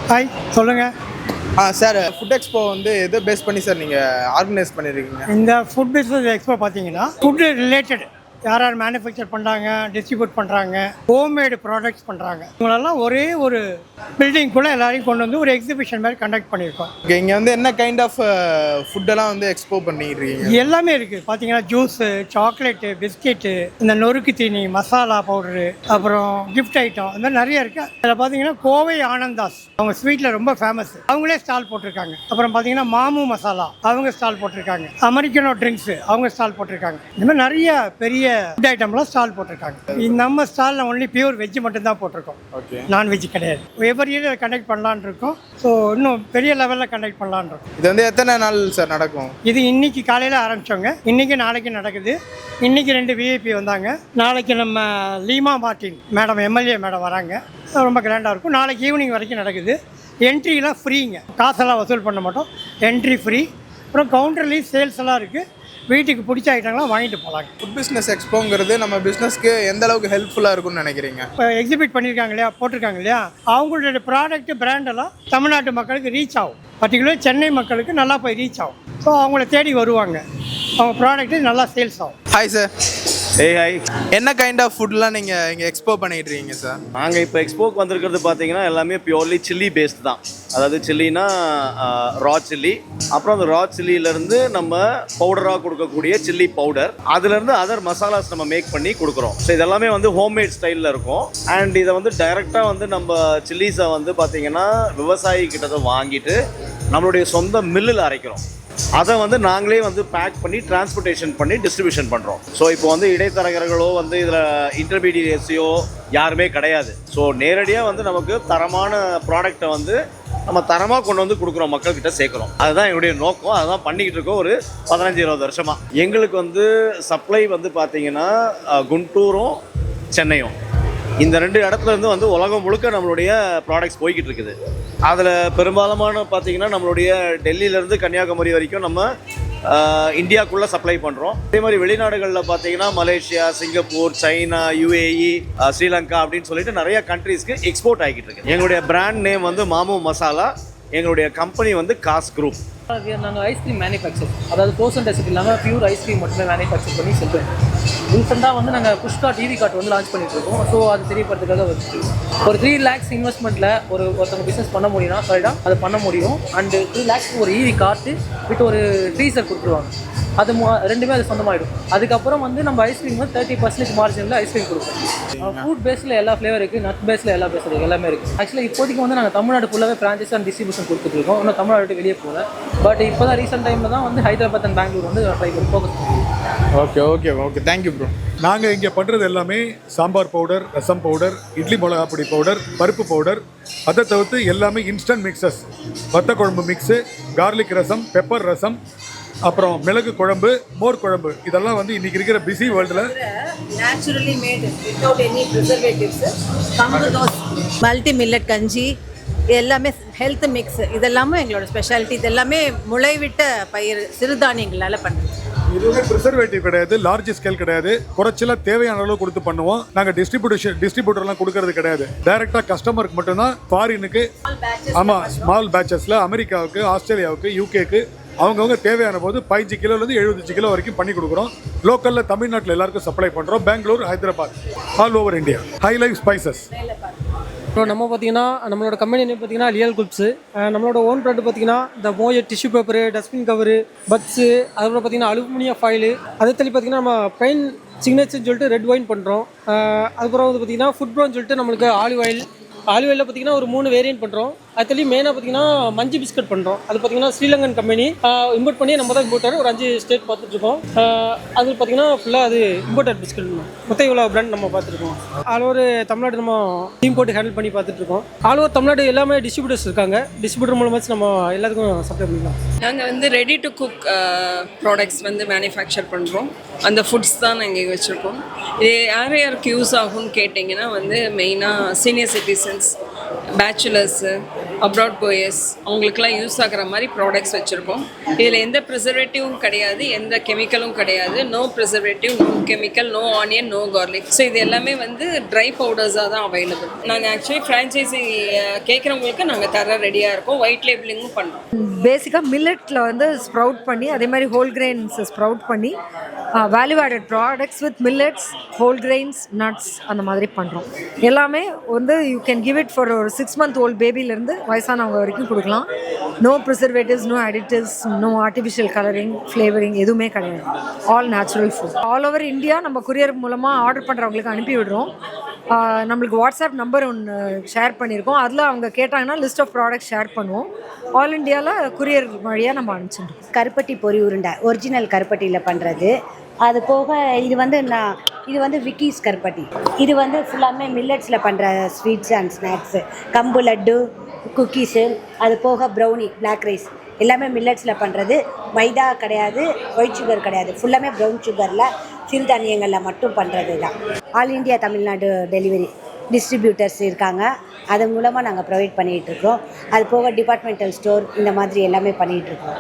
Hi, சொல்லுங்கள். Sir, food expo வந்து எதை பேஸ் பண்ணி சார் நீங்கள் ஆர்கனைஸ் பண்ணியிருக்கீங்க? இந்த ஃபுட் பிஸ்னஸ் எக்ஸ்போ பார்த்தீங்கன்னா ஃபுட்டு ரிலேட்டட் யார் யார் மேனுஃபேக்சர் பண்ணுறாங்க, டிஸ்ட்ரிபியூட் பண்ணுறாங்க, ஹோம்மேடு ப்ராடக்ட்ஸ் பண்ணுறாங்க, இவங்களெல்லாம் ஒரே ஒரு பில்டிங்குள்ளே எல்லாரையும் கொண்டு வந்து ஒரு எக்ஸிபிஷன் மாதிரி கண்டக்ட் பண்ணியிருக்கோம். இங்கே வந்து என்ன கைண்ட் ஆஃப் ஃபுட்டெல்லாம் வந்து எக்ஸ்போ பண்ணிடுறீங்க? எல்லாமே இருக்குது. பார்த்தீங்கன்னா ஜூஸு, சாக்லேட்டு, பிஸ்கெட்டு, இந்த நொறுக்கு தீனி, மசாலா பவுடரு, அப்புறம் கிஃப்ட் ஐட்டம், இந்த மாதிரி நிறைய இருக்குது. அதில் பார்த்தீங்கன்னா கோவை ஆனந்தாஸ் அவங்க ஸ்வீட்டில் ரொம்ப ஃபேமஸ், அவங்களே ஸ்டால் போட்டிருக்காங்க. அப்புறம் பார்த்தீங்கன்னா மாமு மசாலா அவங்க ஸ்டால் போட்டிருக்காங்க. அமெரிக்கனோ ட்ரிங்க்ஸு அவங்க ஸ்டால் போட்டிருக்காங்க. இந்த மாதிரி நிறைய பெரிய ஃபுட் ஐட்டம்லாம் ஸ்டால் போட்டிருக்காங்க. நம்ம ஸ்டாலில் ஒன்லி பியூர் வெஜ் மட்டும்தான் போட்டிருக்கோம், நான்வெஜ் கிடையாது. எவ்ரி இயர் கண்டக்ட் பண்ணலான் இருக்கோம். ஸோ இன்னும் பெரிய லெவலில் கண்டக்ட் பண்ணலான் இருக்கோம். இது வந்து எத்தனை நாள் சார் நடக்கும்? இது இன்னைக்கு காலையில் ஆரம்பித்தோங்க. இன்றைக்கி நாளைக்கு நடக்குது. இன்றைக்கி 2 விஐபி வந்தாங்க. நாளைக்கு நம்ம Lima Martin madam, MLA madam வராங்க. ரொம்ப கிராண்டாக இருக்கும். நாளைக்கு ஈவினிங் வரைக்கும் நடக்குது. என்ட்ரிலாம் ஃப்ரீங்க, காசெல்லாம் வசூல் பண்ண மாட்டோம். Entry free. அப்புறம் கவுண்டர்லேயும் சேல்ஸ் எல்லாம் இருக்குது. வீட்டுக்கு பிடிச்ச ஐட்டங்களாம் வாங்கிட்டு போகலாங்க. ஃபுட் பிஸ்னஸ் எக்ஸ்போங்கிறது நம்ம பிஸ்னஸ்க்கு எந்த அளவுக்கு ஹெல்ப்ஃபுல்லாக இருக்கும்னு நினைக்கிறீங்க? இப்போ எக்ஸிபிட் பண்ணியிருக்காங்க இல்லையா, போட்டிருக்காங்க இல்லையா, அவங்களுடைய ப்ராடக்ட் பிராண்டெல்லாம் தமிழ்நாட்டு மக்களுக்கு ரீச் ஆகும். பர்டிகுலர் சென்னை மக்களுக்கு நல்லா போய் ரீச் ஆகும். ஸோ அவங்கள தேடி வருவாங்க, அவங்க ப்ராடக்ட்டு நல்லா சேல்ஸ் ஆகும். Hi sir. ஹாய். என்ன கைண்ட் ஆஃப் ஃபுட்லாம் நீங்கள் இங்கே எக்ஸ்போ பண்ணிட்டு இருக்கீங்க சார்? நாங்கள் இப்போ எக்ஸ்போக்கு வந்திருக்கிறது பார்த்தீங்கன்னா எல்லாமே பியூர்லி சில்லி பேஸ்ட் தான். அதாவது சில்லினா ரா சில்லி, அப்புறம் அந்த ரா சில்லியிலேருந்து நம்ம பவுடராக கொடுக்கக்கூடிய சில்லி பவுடர், அதுலேருந்து அதர் மசாலாஸ் நம்ம மேக் பண்ணி கொடுக்குறோம். ஸோ இதெல்லாமே வந்து ஹோம்மேட் ஸ்டைலில் இருக்கும். அண்ட் இதை வந்து டைரெக்டாக வந்து நம்ம சில்லிஸை வந்து பார்த்திங்கன்னா விவசாயி கிட்ட வாங்கிட்டு நம்மளுடைய சொந்த மில்லில் அரைக்கிறோம். அதை வந்து நாங்களே வந்து பேக் பண்ணி டிரான்ஸ்போர்ட்டேஷன் பண்ணி டிஸ்ட்ரிபியூஷன் பண்ணுறோம். ஸோ இப்போ வந்து இடைத்தரகர்களோ வந்து இதில் இன்டர்மீடியேட்ஸையோ யாருமே கிடையாது. ஸோ நேரடியாக வந்து நமக்கு தரமான ப்ராடக்டை வந்து நம்ம தரமாக கொண்டு வந்து கொடுக்குறோம், மக்கள்கிட்ட சேர்க்குறோம். அதுதான் எங்களுடைய நோக்கம். அதுதான் பண்ணிக்கிட்டு இருக்கோம் ஒரு 15-20 வருஷமாக. எங்களுக்கு வந்து சப்ளை வந்து பார்த்திங்கன்னா குண்டூரும் சென்னையும், இந்த 2 இடத்துல இருந்து வந்து உலகம் முழுக்க நம்மளுடைய ப்ராடக்ட்ஸ் போய்கிட்டு இருக்குது. அதில் பெரும்பாலான பார்த்திங்கன்னா நம்மளுடைய டெல்லியிலேருந்து கன்னியாகுமரி வரைக்கும் நம்ம இந்தியாவுக்குள்ளே சப்ளை பண்ணுறோம். அதே மாதிரி வெளிநாடுகளில் பார்த்திங்கன்னா Malaysia, Singapore, China, UAE, Sri Lanka அப்படின்னு சொல்லிட்டு நிறைய கண்ட்ரீஸ்க்கு எக்ஸ்போர்ட் ஆகிட்டு இருக்கு. எங்களுடைய பிராண்ட் நேம் வந்து மாமு மசாலா. எங்களுடைய கம்பெனி வந்து காஸ் குரூப். நாங்கள் ஐஸ்கிரீம் மேனுஃபேக்சர், அதாவது ப்ரோசன் ரெசிபி இல்லாமல் பியூர் ஐஸ்கிரீம் மட்டுமே மேனுஃபேக்சர் பண்ணி செல்றோம். ரீசெண்டாக வந்து நாங்கள் புஷ்கார்ட் EV கார்ட் வந்து லான்ச் பண்ணிட்டு இருக்கோம். ஸோ அது தெரியப்படுறதுக்காக வந்து ஒரு 3 lakhs இன்வெஸ்ட்மெண்ட்டில் ஒருத்தவங்க பிஸ்னஸ் பண்ண முடியும்னா சாலிடாக அது பண்ண முடியும். அண்டு 3 lakhs ஒரு EV கார்ட்டு வித் ஒரு ட்ரீசர் கொடுத்துருவாங்க. அது ரெண்டுமே அது சொந்தமாகிடும். அதுக்கப்புறம் வந்து நம்ம ஐஸ்கிரீம் வந்து 30% மார்ஜினில் ஐஸ்கிரீம் கொடுப்போம். ஃபுட் பேஸில் எல்லா ஃப்ளேவர் இருக்குது, நட் பேஸில் எல்லா பேஸ் இருக்குது, எல்லாமே இருக்குது. ஆக்சுவலி இப்போதைக்கு வந்து நாங்கள் தமிழ்நாடு ஃபுல்லாகவே பிரான்ச்சஸ் அண்ட் டிஸ்ட்ரிபியூஷன் கொடுத்துட்ருக்கோம். இன்னும் தமிழ்நாடு விட்டு வெளியே போகல. பட் இப்போ தான் ரீசெண்ட் டைமில் தான் வந்து ஹைதராபாத் அண்ட் பெங்களூர் வந்து ட்ரை பண்ணி ஃபோக்கஸ் பண்ணுவோம். Okay thank you bro. நாங்கள் இங்கே பண்ணுறது எல்லாமே சாம்பார் பவுடர், ரசம் பவுடர், இட்லி மிளகா பொடி பவுடர், பருப்பு பவுடர், அதை தவிர்த்து எல்லாமே இன்ஸ்டன்ட் மிக்சஸ், வத்த குழம்பு மிக்ஸு, கார்லிக் ரசம், பெப்பர் ரசம், அப்புறம் மிளகு குழம்பு, மோர் குழம்பு, இதெல்லாம் வந்து இன்றைக்கி இருக்கிற பிஸி வேர்ல்டில் naturally made without any preservatives. கம்பு தோஸ், மல்டி மில்லட் கஞ்சி, எல்லாமே ஹெல்த் மிக்ஸ், இதெல்லாமே எங்களோட ஸ்பெஷாலிட்டி. இதெல்லாமே முளைவிட்ட பயிர் சிறுதானியங்களால் பண்ணுறது. இதுவே ப்ரிசர்வேட்டிவ் கிடையாது, லார்ஜ் ஸ்கேல் கிடையாது, குறைச்சலாக தேவையான அளவு கொடுத்து பண்ணுவோம். நாங்கள் டிஸ்ட்ரிபியூட்டர்லாம் கொடுக்கறது கிடையாது. டைரெக்டாக கஸ்டமருக்கு மட்டும்தான். ஃபாரினுக்கு, ஆமாம், ஸ்மால் பேட்சஸில் அமெரிக்காவுக்கு, ஆஸ்திரேலியாவுக்கு, யூகேக்கு அவங்கவுங்க தேவையான போது 15 கிலோலேருந்து 75 கிலோ வரைக்கும் பண்ணி கொடுக்குறோம். லோக்கலில் தமிழ்நாட்டில் எல்லாருக்கும் சப்ளை பண்ணுறோம். Bangalore, Hyderabad, all over India. High life spices. அப்புறம் நம்ம பார்த்திங்கன்னா நம்மளோட கம்பெனி நேம் பார்த்திங்கன்னா ரியல் குட்ஸு. நம்மளோட ஓன் ப்ராடக்ட் பார்த்திங்கன்னா இந்த மோயர் tissue paper, dustbin cover, buds, அதுக்கப்புறம் பார்த்திங்கன்னா அலுமினியம் ஃபாயிலு, அதை தள்ளி பார்த்திங்கன்னா நம்ம பெயின் சிக்னேச்சர்னு சொல்லிட்டு ரெட் ஒயின் பண்ணுறோம். அதுக்கப்புறம் வந்து பார்த்திங்கன்னா ஃபுட் ப்ரோன்னு சொல்லிட்டு நம்மளுக்கு ஆலிவ் ஆலிவில் பார்த்திங்கன்னா ஒரு 3 வேரியன்ட் பண்ணுறோம். அதுலேயே மெயினாக பார்த்திங்கன்னா மஞ்சு பிஸ்கட் பண்ணுறோம். அது பார்த்திங்கன்னா ஸ்ரீலங்கன் கம்பெனி இம்போர்ட் பண்ணி நம்ம தான் இம்போர்ட்டர். ஒரு 5 ஸ்டேட் பார்த்துட்ருக்கோம். அது பார்த்திங்கன்னா ஃபுல்லாக அது இம்போர்ட்டட் பிஸ்கட். மொத்தம் இவ்வளோ பிராண்ட் நம்ம பார்த்துருக்கோம். ஆல் ஓவர் தமிழ்நாடு நம்ம டீம் போட்டு ஹேண்டில் பண்ணி பார்த்துட்ருக்கோம். ஆல் ஓவர் தமிழ்நாடு எல்லாமே டிஸ்ட்ரிபியூட்டர்ஸ் இருக்காங்க. டிஸ்ட்ரிபியூட்டர் மூலமாச்சு நம்ம எல்லாத்துக்கும் சப்ளை பண்ணிக்கலாம். நாங்கள் வந்து ரெடி டு குக் ப்ராடக்ட்ஸ் வந்து மேனுஃபேக்சர் பண்ணுறோம். அந்த ஃபுட்ஸ் தான் நாங்கள் இங்கே வச்சுருக்கோம். இது யாருக்கு யூஸ் ஆகும்னு கேட்டிங்கன்னா வந்து மெயினாக senior citizens, bachelors, abroad chores அவங்களுக்குலாம் யூஸ் ஆகிற மாதிரி ப்ராடக்ட்ஸ் வச்சுருக்கோம். இதில் எந்த ப்ரிசர்வேட்டிவும் கிடையாது, எந்த கெமிக்கலும் கிடையாது. No preservative, no chemical, no onion, no garlic. So இது எல்லாமே வந்து ட்ரை பவுடர்ஸாக தான் அவைலபிள். நாங்கள் ஆக்சுவலி ஃப்ரான்ச்சைஸி கேட்குறவங்களுக்கு நாங்கள் தர ரெடியாக இருக்கோம். ஒயிட் லேபிளிங்கும் பண்ணுறோம். பேசிக்காக மில்லட்டில் வந்து ஸ்ப்ரவுட் பண்ணி அதே மாதிரி ஹோல் கிரெயின்ஸ் ஸ்ப்ரவுட் பண்ணி value added products with millets, whole grains, nuts அந்த மாதிரி பண்ணுறோம். எல்லாமே வந்து you can give it for ஒரு 6 month old பேபிலேருந்து வயசானவங்க வரைக்கும் கொடுக்கலாம். No preservatives, no additives, no artificial colouring, flavouring எதுவுமே கிடையாது. All natural food. All over India நம்ம கொரியர் மூலமாக ஆர்டர் பண்ணுறவங்களுக்கு அனுப்பி விடுறோம். நம்மளுக்கு வாட்ஸ்அப் நம்பர் ஒன்று ஷேர் பண்ணியிருக்கோம். அதில் அவங்க கேட்டாங்கன்னா லிஸ்ட் ஆஃப் ப்ராடக்ட்ஸ் ஷேர் பண்ணுவோம். ஆல் இண்டியாவில் கொரியர் வழியாக நம்ம அனுப்பிச்சிடுறோம். கருப்பட்டி பொரி உருண்டை ஒரிஜினல் கருப்பட்டியில் பண்ணுறது. அது போக இது வந்து விக்கீஸ் கருப்பட்டி. இது வந்து ஃபுல்லாமே மில்லட்ஸில் பண்ணுற ஸ்வீட்ஸ் அண்ட் ஸ்நாக்ஸு. கம்பு லட்டு, குக்கீஸு, அது போக ப்ரௌனி, பிளாக் ரைஸ் எல்லாமே மில்லட்ஸில் பண்ணுறது. மைதா கிடையாது, ஒயிட் சுகர் கிடையாது, ஃபுல்லாமே ப்ரௌன் சுகரில் சிறுதானியங்களில் மட்டும் பண்ணுறது தான். All India Tamil Nadu delivery distributors இருக்காங்க. அது மூலமாக நாங்கள் ப்ரொவைட் பண்ணிகிட்ருக்கோம். அது போக டிபார்ட்மெண்டல் ஸ்டோர் இந்த மாதிரி எல்லாமே பண்ணிகிட்ருக்கோம்.